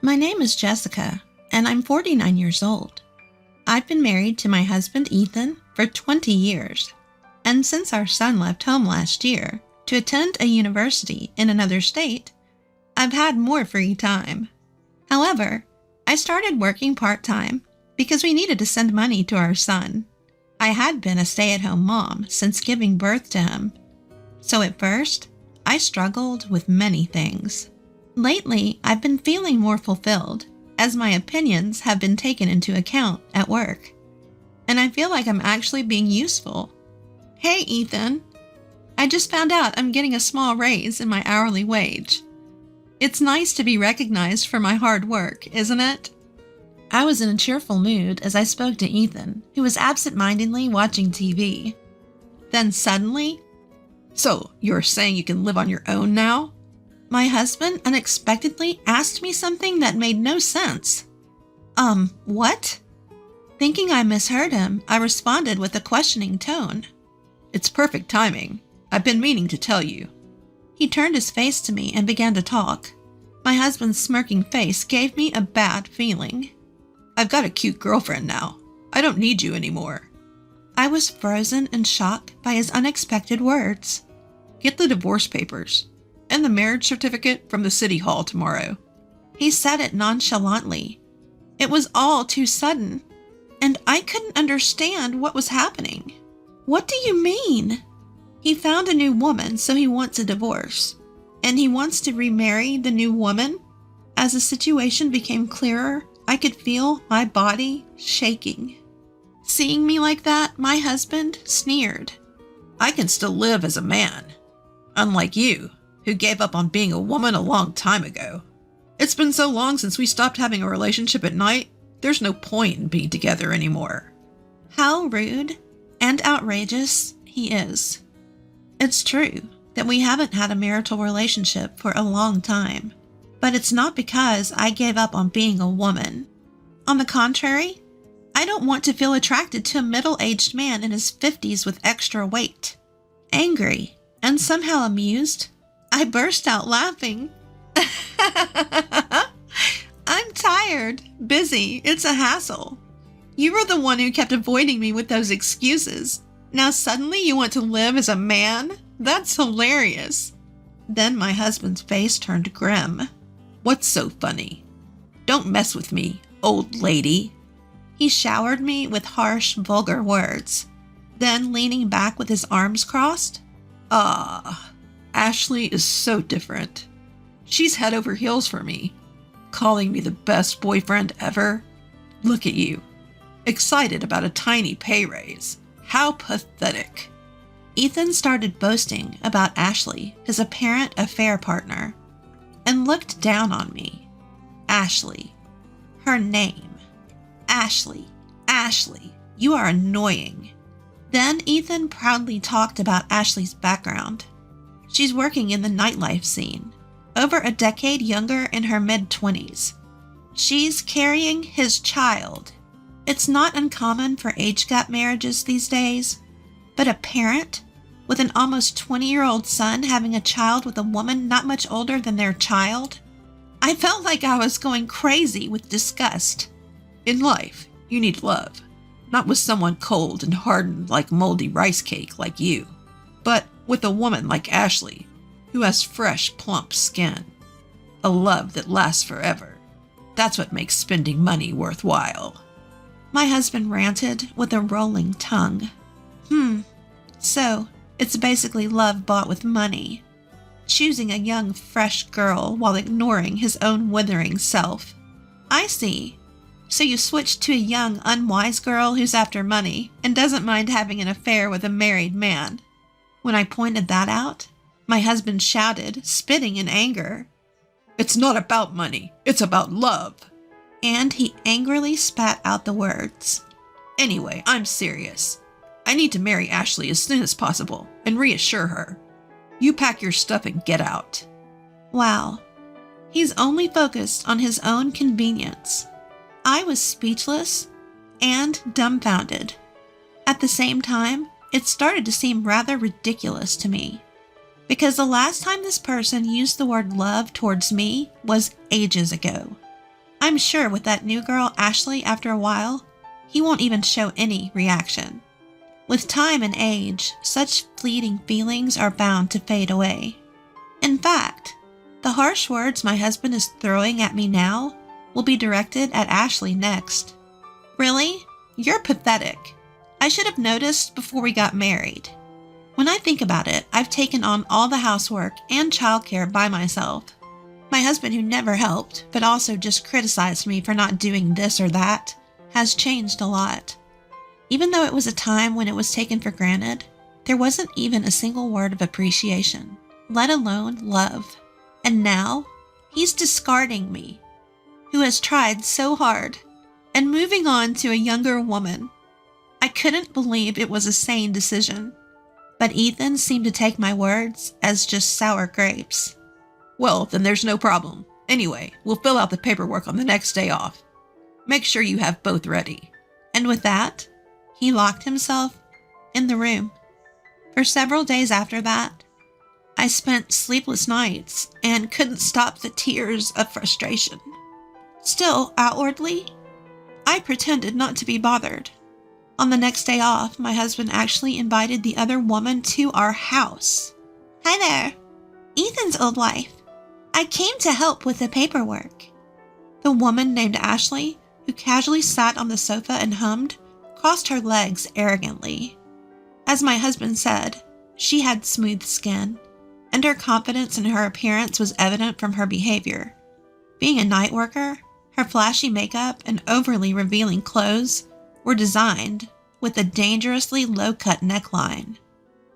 My name is Jessica, and I'm 49 years old. I've been married to my husband Ethan for 20 years, and since our son left home last year to attend a university in another state, I've had more free time. However, I started working part-time because we needed to send money to our son. I had been a stay-at-home mom since giving birth to him, so at first, I struggled with many things. Lately, I've been feeling more fulfilled as my opinions have been taken into account at work, and I feel like I'm actually being useful. Hey, Ethan. I just found out I'm getting a small raise in my hourly wage. It's nice to be recognized for my hard work, isn't it? I was in a cheerful mood as I spoke to Ethan, who was absent-mindedly watching TV. Then suddenly, "So, you're saying you can live on your own now?" My husband unexpectedly asked me something that made no sense. What? Thinking I misheard him, I responded with a questioning tone. "It's perfect timing. I've been meaning to tell you." He turned his face to me and began to talk. My husband's smirking face gave me a bad feeling. "I've got a cute girlfriend now. I don't need you anymore." I was frozen in shock by his unexpected words. "Get the divorce papers and the marriage certificate from the city hall tomorrow." He said it nonchalantly. It was all too sudden, and I couldn't understand what was happening. What do you mean? He found a new woman, so he wants a divorce, and he wants to remarry the new woman? As the situation became clearer, I could feel my body shaking. Seeing me like that, my husband sneered. "I can still live as a man, unlike you, who gave up on being a woman a long time ago. It's been so long since we stopped having a relationship at night, there's no point in being together anymore." How rude and outrageous he is. It's true that we haven't had a marital relationship for a long time, but it's not because I gave up on being a woman. On the contrary, I don't want to feel attracted to a middle-aged man in his 50s with extra weight. Angry and somehow amused, I burst out laughing. "I'm tired, busy, it's a hassle. You were the one who kept avoiding me with those excuses. Now suddenly you want to live as a man? That's hilarious." Then my husband's face turned grim. "What's so funny? Don't mess with me, old lady." He showered me with harsh, vulgar words. Then, leaning back with his arms crossed, Ashley is so different. She's head over heels for me, calling me the best boyfriend ever. Look at you, excited about a tiny pay raise. How pathetic." Ethan started boasting about Ashley, his apparent affair partner, and looked down on me. Ashley. Her name. Ashley. Ashley. You are annoying. Then Ethan proudly talked about Ashley's background. She's working in the nightlife scene, over a decade younger in her mid-20s. She's carrying his child. It's not uncommon for age gap marriages these days, but a parent with an almost 20-year-old son having a child with a woman not much older than their child? I felt like I was going crazy with disgust. In life, you need love, not with someone cold and hardened like moldy rice cake like you, but with a woman like Ashley, who has fresh, plump skin. A love that lasts forever. That's what makes spending money worthwhile." My husband ranted with a rolling tongue. So it's basically love bought with money. Choosing a young, fresh girl while ignoring his own withering self. I see. So you switched to a young, unwise girl who's after money and doesn't mind having an affair with a married man. When I pointed that out, my husband shouted, spitting in anger. "It's not about money, it's about love." And he angrily spat out the words. "Anyway, I'm serious. I need to marry Ashley as soon as possible and reassure her. You pack your stuff and get out." Wow. He's only focused on his own convenience. I was speechless and dumbfounded. At the same time, it started to seem rather ridiculous to me, because the last time this person used the word love towards me was ages ago. I'm sure with that new girl, Ashley, after a while, he won't even show any reaction. With time and age, such fleeting feelings are bound to fade away. In fact, the harsh words my husband is throwing at me now will be directed at Ashley next. Really? You're pathetic. I should have noticed before we got married. When I think about it, I've taken on all the housework and childcare by myself. My husband, who never helped, but also just criticized me for not doing this or that, has changed a lot. Even though it was a time when it was taken for granted, there wasn't even a single word of appreciation, let alone love. And now, he's discarding me, who has tried so hard, and moving on to a younger woman. I couldn't believe it was a sane decision, but Ethan seemed to take my words as just sour grapes. Well, then there's no problem. Anyway, we'll fill out the paperwork on the next day off. Make sure you have both ready. And with that, he locked himself in the room. For several days after that, I spent sleepless nights and couldn't stop the tears of frustration. Still, outwardly, I pretended not to be bothered. On the next day off, my husband actually invited the other woman to our house. Hi there, Ethan's old wife. I came to help with the paperwork. The woman named Ashley, who casually sat on the sofa and hummed, crossed her legs arrogantly. As my husband said, she had smooth skin, and her confidence in her appearance was evident from her behavior. Being a night worker, her flashy makeup and overly revealing clothes were designed with a dangerously low-cut neckline.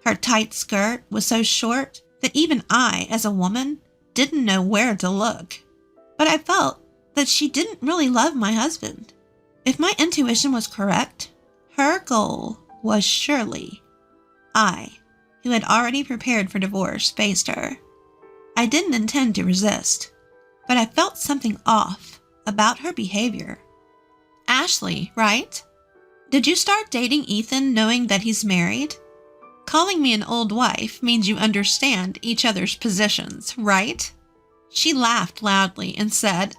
Her tight skirt was so short that even I, as a woman, didn't know where to look. But I felt that she didn't really love my husband. If my intuition was correct, her goal was surely I, who had already prepared for divorce, faced her. I didn't intend to resist, but I felt something off about her behavior. Ashley, right? Did you start dating Ethan knowing that he's married? Calling me an old wife means you understand each other's positions, right? She laughed loudly and said,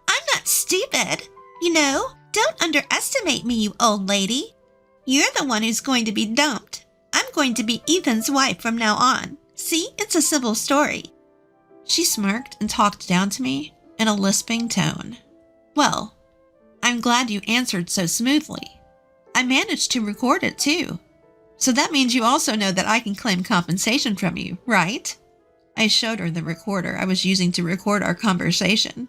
I'm not stupid. You know, don't underestimate me, you old lady. You're the one who's going to be dumped. I'm going to be Ethan's wife from now on. See, it's a simple story. She smirked and talked down to me in a lisping tone. Well, I'm glad you answered so smoothly. I managed to record it too. So that means you also know that I can claim compensation from you, right? I showed her the recorder I was using to record our conversation.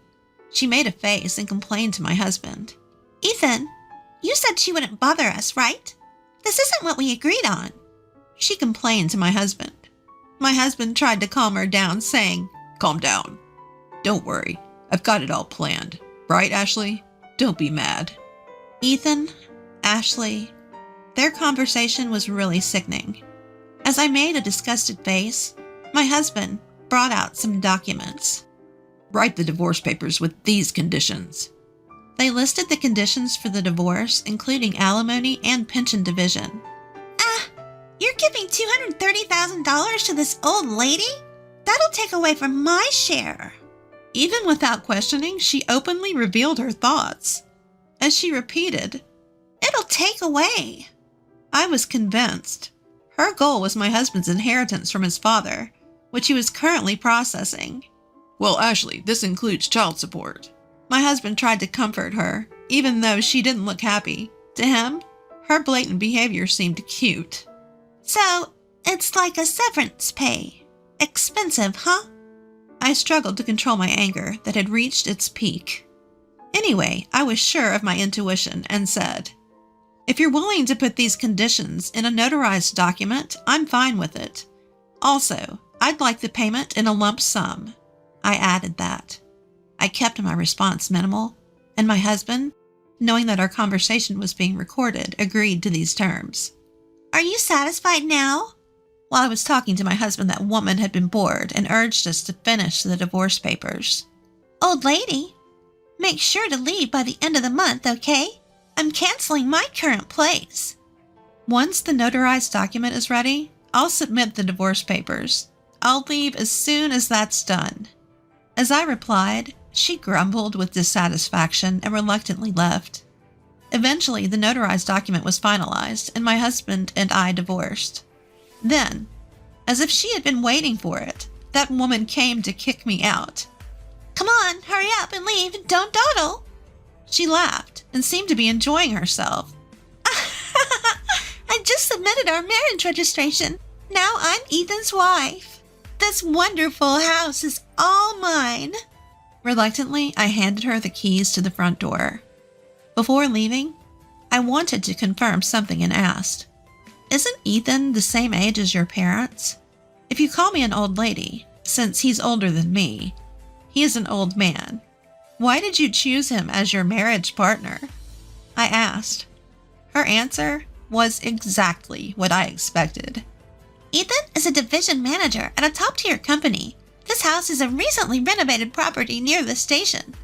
She made a face and complained to my husband. Ethan, you said she wouldn't bother us, right? This isn't what we agreed on. She complained to my husband. My husband tried to calm her down, saying, Calm down. Don't worry. I've got it all planned. Right, Ashley? Don't be mad. Ethan, Ashley, their conversation was really sickening. As I made a disgusted face, my husband brought out some documents. Write the divorce papers with these conditions. They listed the conditions for the divorce, including alimony and pension division. You're giving $230,000 to this old lady? That'll take away from my share. Even without questioning, she openly revealed her thoughts. As she repeated, It'll take away. I was convinced. Her goal was my husband's inheritance from his father, which he was currently processing. Well, Ashley, this includes child support. My husband tried to comfort her, even though she didn't look happy. To him, her blatant behavior seemed cute. So, it's like a severance pay. Expensive, huh? I struggled to control my anger that had reached its peak. Anyway, I was sure of my intuition and said, If you're willing to put these conditions in a notarized document, I'm fine with it. Also, I'd like the payment in a lump sum. I added that. I kept my response minimal, and my husband, knowing that our conversation was being recorded, agreed to these terms. Are you satisfied now? While I was talking to my husband, that woman had been bored and urged us to finish the divorce papers. Old lady, make sure to leave by the end of the month, okay? I'm canceling my current place. Once the notarized document is ready, I'll submit the divorce papers. I'll leave as soon as that's done. As I replied, She grumbled with dissatisfaction and reluctantly left. Eventually, the notarized document was finalized, and my husband and I divorced. Then, as if she had been waiting for it, that woman came to kick me out. "Come on, hurry up and leave, don't dawdle." She laughed and seemed to be enjoying herself. "I just submitted our marriage registration. Now I'm Ethan's wife. This wonderful house is all mine." Reluctantly, I handed her the keys to the front door. Before leaving, I wanted to confirm something and asked, "Isn't Ethan the same age as your parents? If you call me an old lady, since he's older than me, he is an old man. Why did you choose him as your marriage partner?" I asked. Her answer was exactly what I expected. "Ethan is a division manager at a top-tier company. This house is a recently renovated property near the station.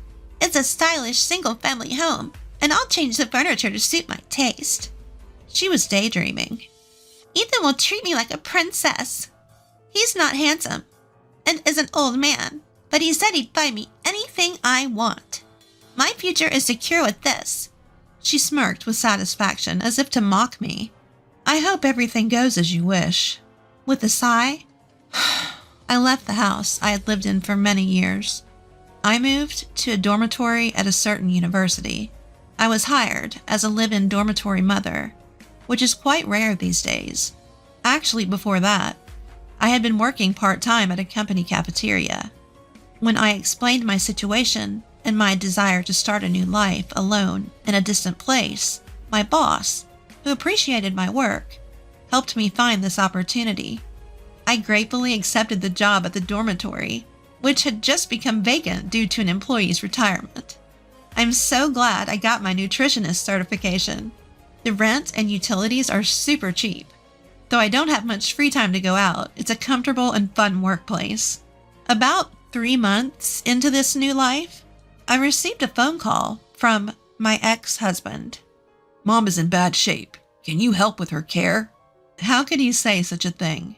It's a stylish single-family home, and I'll change the furniture to suit my taste." She was daydreaming. "Ethan will treat me like a princess. He's not handsome and is an old man, but he said he'd buy me anything I want. My future is secure with this." She smirked with satisfaction as if to mock me. "I hope everything goes as you wish." With a sigh, I left the house I had lived in for many years. I moved to a dormitory at a certain university. I was hired as a live-in dormitory mother, which is quite rare these days. Actually, before that, I had been working part-time at a company cafeteria. When I explained my situation and my desire to start a new life alone in a distant place, my boss, who appreciated my work, helped me find this opportunity. I gratefully accepted the job at the dormitory, which had just become vacant due to an employee's retirement. I'm so glad I got my nutritionist certification. The rent and utilities are super cheap. Though I don't have much free time to go out, it's a comfortable and fun workplace. About 3 months into this new life, I received a phone call from my ex-husband. "Mom is in bad shape. Can you help with her care?" How could he say such a thing?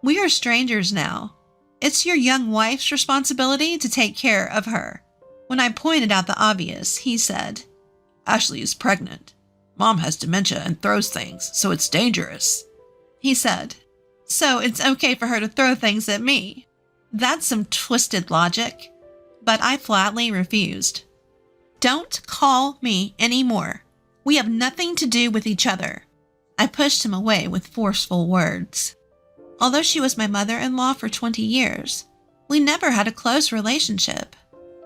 "We are strangers now. It's your young wife's responsibility to take care of her." When I pointed out the obvious, he said, "Ashley is pregnant. Mom has dementia and throws things, so it's dangerous." He said, "So it's okay for her to throw things at me." That's some twisted logic, but I flatly refused. "Don't call me anymore. We have nothing to do with each other." I pushed him away with forceful words. Although she was my mother-in-law for 20 years, we never had a close relationship.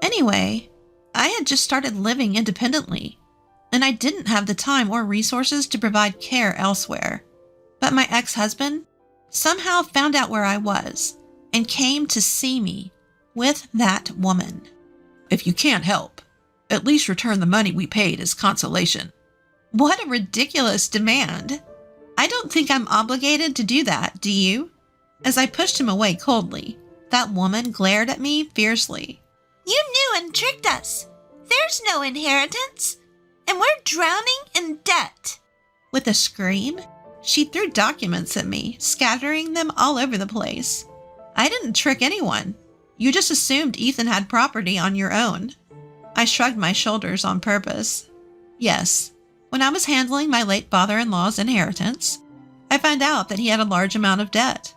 Anyway, I had just started living independently, and I didn't have the time or resources to provide care elsewhere. But my ex-husband somehow found out where I was and came to see me with that woman. "If you can't help, at least return the money we paid as consolation." What a ridiculous demand. I don't think I'm obligated to do that, do you? As I pushed him away coldly, that woman glared at me fiercely. "You knew and tricked us. There's no inheritance, and we're drowning in debt." With a scream, she threw documents at me, scattering them all over the place. "I didn't trick anyone. You just assumed Ethan had property on your own." I shrugged my shoulders on purpose. Yes, when I was handling my late father-in-law's inheritance, I found out that he had a large amount of debt.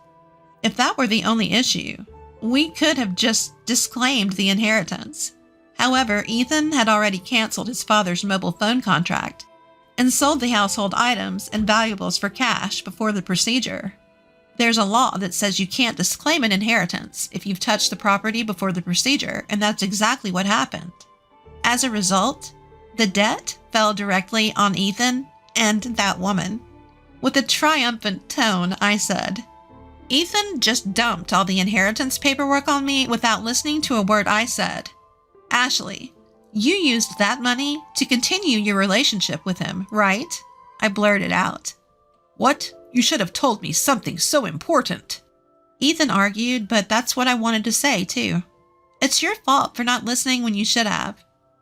If that were the only issue, we could have just disclaimed the inheritance. However, Ethan had already canceled his father's mobile phone contract and sold the household items and valuables for cash before the procedure. There's a law that says you can't disclaim an inheritance if you've touched the property before the procedure, and that's exactly what happened. As a result, the debt fell directly on Ethan and that woman. With a triumphant tone, I said, "Ethan just dumped all the inheritance paperwork on me without listening to a word I said. Ashley, you used that money to continue your relationship with him, right?" I blurted out. "What? You should have told me something so important." Ethan argued, but that's what I wanted to say, too. It's your fault for not listening when you should have.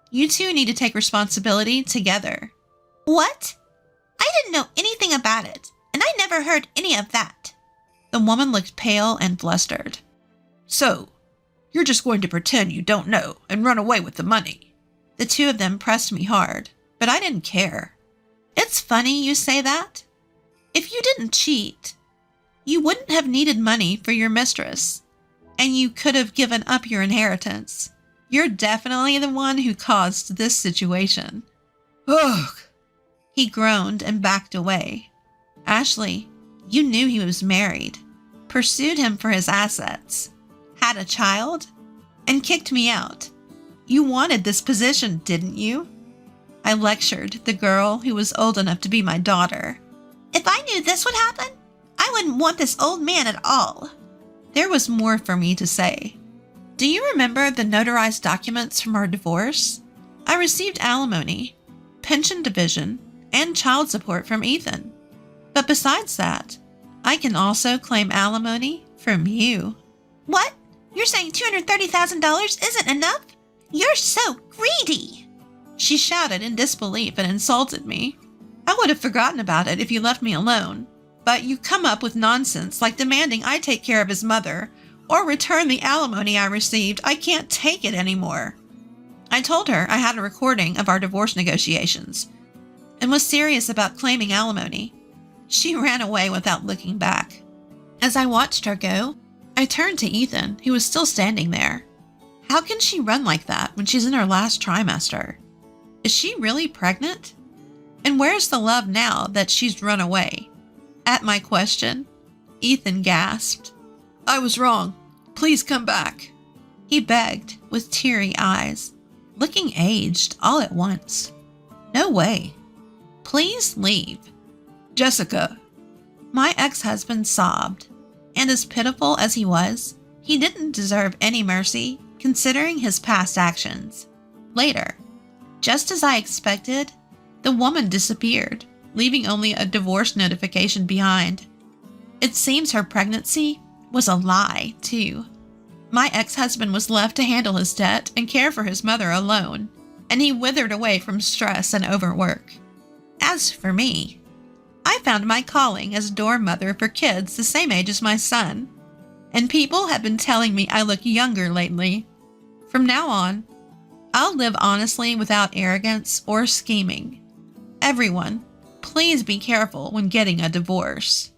You two need to take responsibility together. "What? I didn't know anything about it, and I never heard any of that." The woman looked pale and flustered. "So, You're just going to pretend you don't know and run away with the money. The two of them pressed me hard, but I didn't care. It's funny you say that. If you didn't cheat, you wouldn't have needed money for your mistress, and you could have given up your inheritance. You're definitely the one who caused this situation. Ugh! He groaned and backed away. Ashley, you knew he was married, pursued him for his assets, had a child, and kicked me out. You wanted this position, didn't you? I lectured the girl who was old enough to be my daughter. If I knew this would happen, I wouldn't want this old man at all. There was more for me to say. Do you remember the notarized documents from our divorce? I received alimony, pension division, and child support from Ethan. But besides that, I can also claim alimony from you. What? You're saying $230,000 isn't enough? You're so greedy! She shouted in disbelief and insulted me. I would have forgotten about it if you left me alone, but you come up with nonsense like demanding I take care of his mother or return the alimony I received. I can't take it anymore. I told her I had a recording of our divorce negotiations and was serious about claiming alimony. She ran away without looking back. As I watched her go, I turned to Ethan, who was still standing there. How can she run like that when she's in her last trimester? Is she really pregnant? And where's the love now that she's run away? At my question, Ethan gasped. I was wrong. Please come back. He begged with teary eyes, looking aged all at once. No way. Please leave. Jessica. My ex-husband sobbed, and as pitiful as he was, he didn't deserve any mercy considering his past actions. Later, just as I expected, the woman disappeared, leaving only a divorce notification behind. It seems her pregnancy was a lie, too. My ex-husband was left to handle his debt and care for his mother alone, and he withered away from stress and overwork. As for me, I found my calling as dorm mother for kids the same age as my son, and people have been telling me I look younger lately. From now on, I'll live honestly without arrogance or scheming. Everyone, please be careful when getting a divorce.